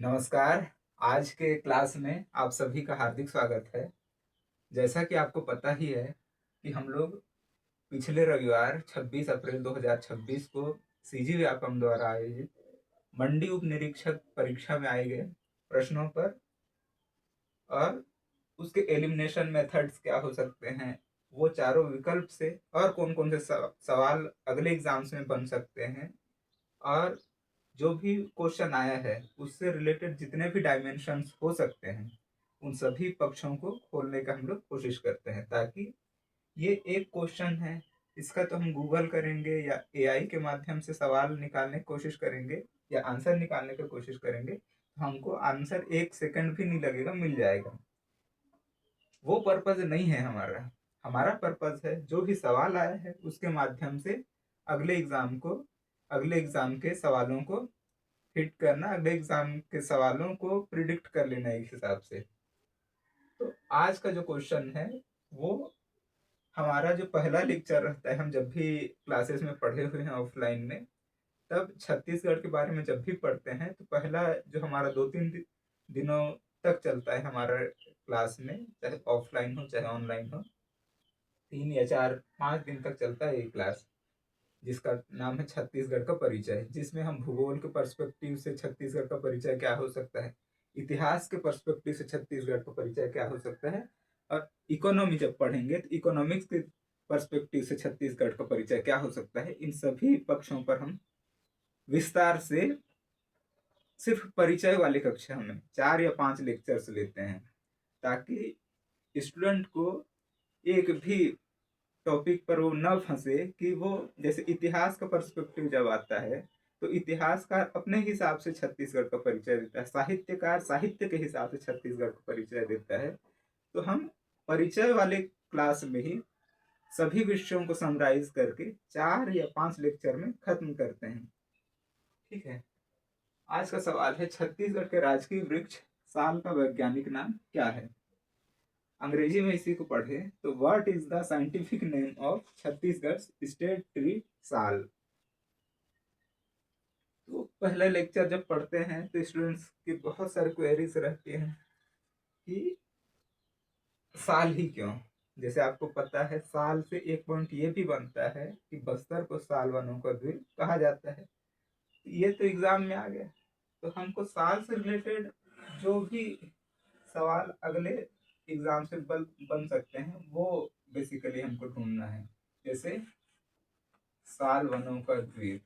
नमस्कार। आज के क्लास में आप सभी का हार्दिक स्वागत है। जैसा कि आपको पता ही है कि हम लोग पिछले रविवार 26 अप्रैल 2026 को सीजी व्यापम द्वारा आयोजित मंडी उप निरीक्षक परीक्षा में आए गए प्रश्नों पर और उसके एलिमिनेशन मेथड्स क्या हो सकते हैं, वो चारों विकल्प से और कौन कौन से सवाल अगले एग्जाम्स में बन सकते हैं, और जो भी क्वेश्चन आया है उससे रिलेटेड जितने भी डायमेंशंस हो सकते हैं उन सभी पक्षों को खोलने का हम लोग कोशिश करते हैं, ताकि ये एक क्वेश्चन है, इसका तो हम गूगल करेंगे या एआई के माध्यम से सवाल निकालने की कोशिश करेंगे या आंसर निकालने की कोशिश करेंगे तो हमको आंसर 1 सेकंड भी नहीं लगेगा, मिल जाएगा। वो पर्पज नहीं है हमारा। हमारा पर्पज है जो भी सवाल आया है उसके माध्यम से अगले एग्जाम के सवालों को हिट करना, अगले एग्जाम के सवालों को प्रिडिक्ट कर लेना एक हिसाब से। तो आज का जो क्वेश्चन है वो हमारा जो पहला लेक्चर रहता है, हम जब भी क्लासेस में पढ़े हुए हैं ऑफलाइन में, तब छत्तीसगढ़ के बारे में जब भी पढ़ते हैं तो पहला जो हमारा 2-3 दिनों तक चलता है हमारा क्लास में, चाहे ऑफलाइन हो चाहे ऑनलाइन हो, 3 या 4-5 दिन तक चलता है ये क्लास, जिसका नाम है छत्तीसगढ़ का परिचय, जिसमें हम भूगोल के पर्सपेक्टिव से छत्तीसगढ़ का परिचय क्या हो सकता है, इतिहास के पर्सपेक्टिव से छत्तीसगढ़ का परिचय क्या हो सकता है, और इकोनॉमी जब पढ़ेंगे तो इकोनॉमिक्स के पर्सपेक्टिव से छत्तीसगढ़ का परिचय क्या हो सकता है। इन सभी पक्षों पर हम विस्तार से सिर्फ परिचय वाली कक्षा में 4 या 5 लेक्चर्स लेते हैं, ताकि स्टूडेंट को एक भी टॉपिक पर वो न फंसे कि वो, जैसे इतिहास का पर्सपेक्टिव जब आता है तो इतिहासकार अपने हिसाब से छत्तीसगढ़ का परिचय देता है, साहित्यकार साहित्य के हिसाब से छत्तीसगढ़ का परिचय देता है। तो हम परिचय वाले क्लास में ही सभी विषयों को समराइज करके 4 या 5 लेक्चर में खत्म करते हैं। ठीक है। आज का सवाल है, छत्तीसगढ़ के राजकीय वृक्ष साल का वैज्ञानिक नाम क्या है। अंग्रेजी में इसी को पढ़े तो what is the scientific name of Chhattisgarh state tree साल। तो पहला लेक्चर जब पढ़ते हैं तो स्टूडेंट्स की बहुत सारी क्वेरीज रहती हैं कि साल ही क्यों। जैसे आपको पता है, साल से एक पॉइंट ये भी बनता है कि बस्तर को साल वनों का द्वीप कहा जाता है। ये तो एग्जाम में आ गया। तो हमको साल से रिलेटेड जो भी सवाल अगले एग्जाम से बन सकते हैं वो बेसिकली हमको ढूंढना है। जैसे साल वनों का द्वीप,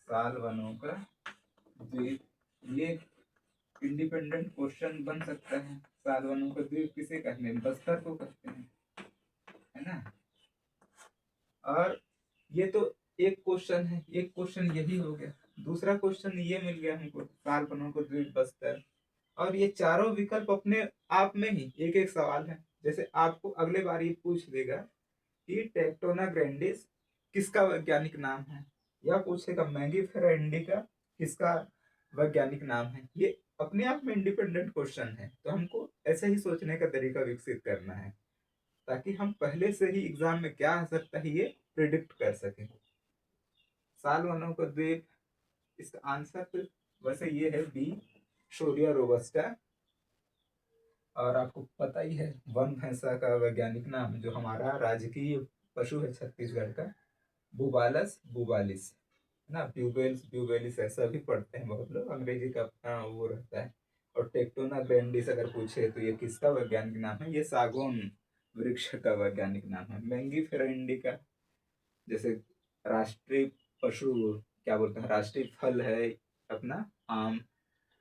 साल वनों का द्वीप, ये इंडिपेंडेंट क्वेश्चन बन सकता है। साल वनों का द्वीप किसे कहते हैं, बस्तर को कहते हैं, है ना। और ये तो एक क्वेश्चन है, एक क्वेश्चन यही हो गया। दूसरा क्वेश्चन ये मिल गया हमको, साल वनों का द्वीप बस्तर। और ये चारों विकल्प अपने आप में ही एक एक सवाल है। जैसे आपको अगले बार ये पूछ देगा कि टेक्टोना ग्रैंडिस किसका वैज्ञानिक नाम है, या पूछेगा मैंगीफेरा इंडिका किसका वैज्ञानिक नाम है। ये अपने आप में इंडिपेंडेंट क्वेश्चन है। तो हमको ऐसे ही सोचने का तरीका विकसित करना है, ताकि हम पहले से ही एग्जाम में क्या आ सकता है ये प्रिडिक्ट कर सकें। साल वनों का द्वीप, इसका आंसर तो वैसे ये है बी, शोरिया रोबस्टा। और आपको पता ही है वन भैंसा का वैज्ञानिक नाम, जो हमारा राजकीय पशु है छत्तीसगढ़ का, बुबालस बुबालिस, है ना। ब्यूबेल्स ब्यूबेलिस ऐसा भी पढ़ते हैं बहुत लोग, अंग्रेजी का अपना वो रहता है। और टेक्टोना ग्रैंडिस अगर पूछे तो ये किसका वैज्ञानिक नाम है, ये सागौन वृक्ष का वैज्ञानिक नाम है। मैंगीफेरा इंडिका जैसे राष्ट्रीय पशु, क्या बोलते हैं, राष्ट्रीय फल है अपना आम,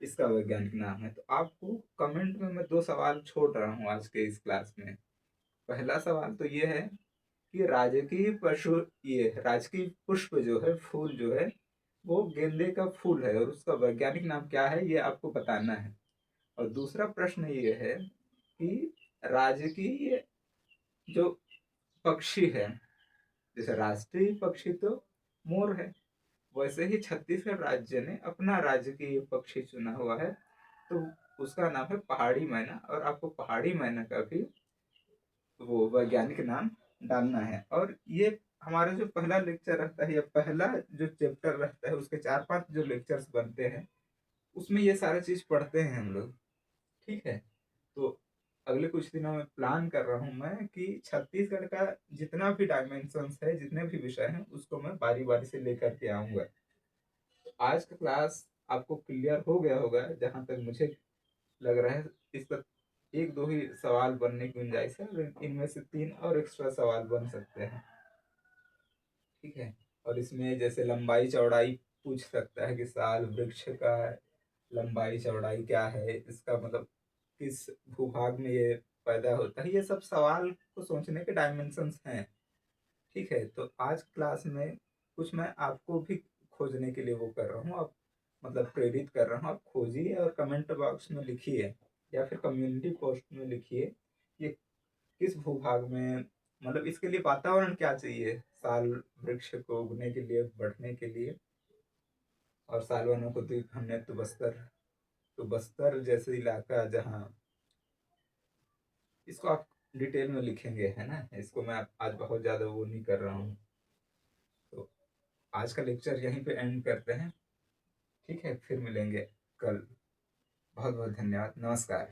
इसका वैज्ञानिक नाम है। तो आपको कमेंट में मैं 2 सवाल छोड़ रहा हूँ आज के इस क्लास में। पहला सवाल तो ये है कि राजकीय पशु, ये राजकीय पुष्प जो है, फूल जो है, वो गेंदे का फूल है और उसका वैज्ञानिक नाम क्या है ये आपको बताना है। और दूसरा प्रश्न ये है कि राजकीय जो पक्षी है, जैसे राष्ट्रीय पक्षी तो मोर है, वैसे ही छत्तीसगढ़ राज्य ने अपना राजकीय पक्षी चुना हुआ है, तो उसका नाम है पहाड़ी मैना। और आपको पहाड़ी मैना का भी वो वैज्ञानिक नाम डालना है। और ये हमारा जो पहला लेक्चर रहता है या पहला जो चैप्टर रहता है उसके 4-5 जो लेक्चर्स बनते हैं, उसमें ये सारा चीज पढ़ते हैं हम लोग। ठीक है, तो अगले कुछ दिनों में प्लान कर रहा हूँ मैं कि छत्तीसगढ़ का जितना भी डायमेंशंस है, जितने भी विषय हैं, उसको मैं बारी बारी से लेकर के आऊंगा। तो आज का क्लास आपको क्लियर हो गया होगा जहां तक मुझे लग रहा है। इसका एक दो ही सवाल बनने की गुंजाइश है, और इनमें से तीन और एक्स्ट्रा सवाल बन सकते हैं। ठीक है, और इसमें जैसे लंबाई चौड़ाई पूछ सकता है कि साल वृक्ष का लंबाई चौड़ाई क्या है, इसका मतलब किस भूभाग में ये पैदा होता है। ये सब सवाल को सोचने के डायमेंशंस हैं। ठीक है, तो आज क्लास में कुछ मैं आपको भी खोजने के लिए वो कर रहा हूँ, आप मतलब प्रेरित कर रहा हूँ, आप खोजिए और कमेंट बॉक्स में लिखिए या फिर कम्युनिटी पोस्ट में लिखिए ये किस भूभाग में, मतलब इसके लिए वातावरण क्या चाहिए साल वृक्ष को उगने के लिए, बढ़ने के लिए। और साल वनों को तो हमने तो बस्तर जैसे इलाका जहाँ, इसको आप डिटेल में लिखेंगे, है ना। इसको मैं आज बहुत ज्यादा वो नहीं कर रहा हूँ। तो आज का लेक्चर यहीं पे एंड करते हैं। ठीक है, फिर मिलेंगे कल। बहुत बहुत धन्यवाद, नमस्कार।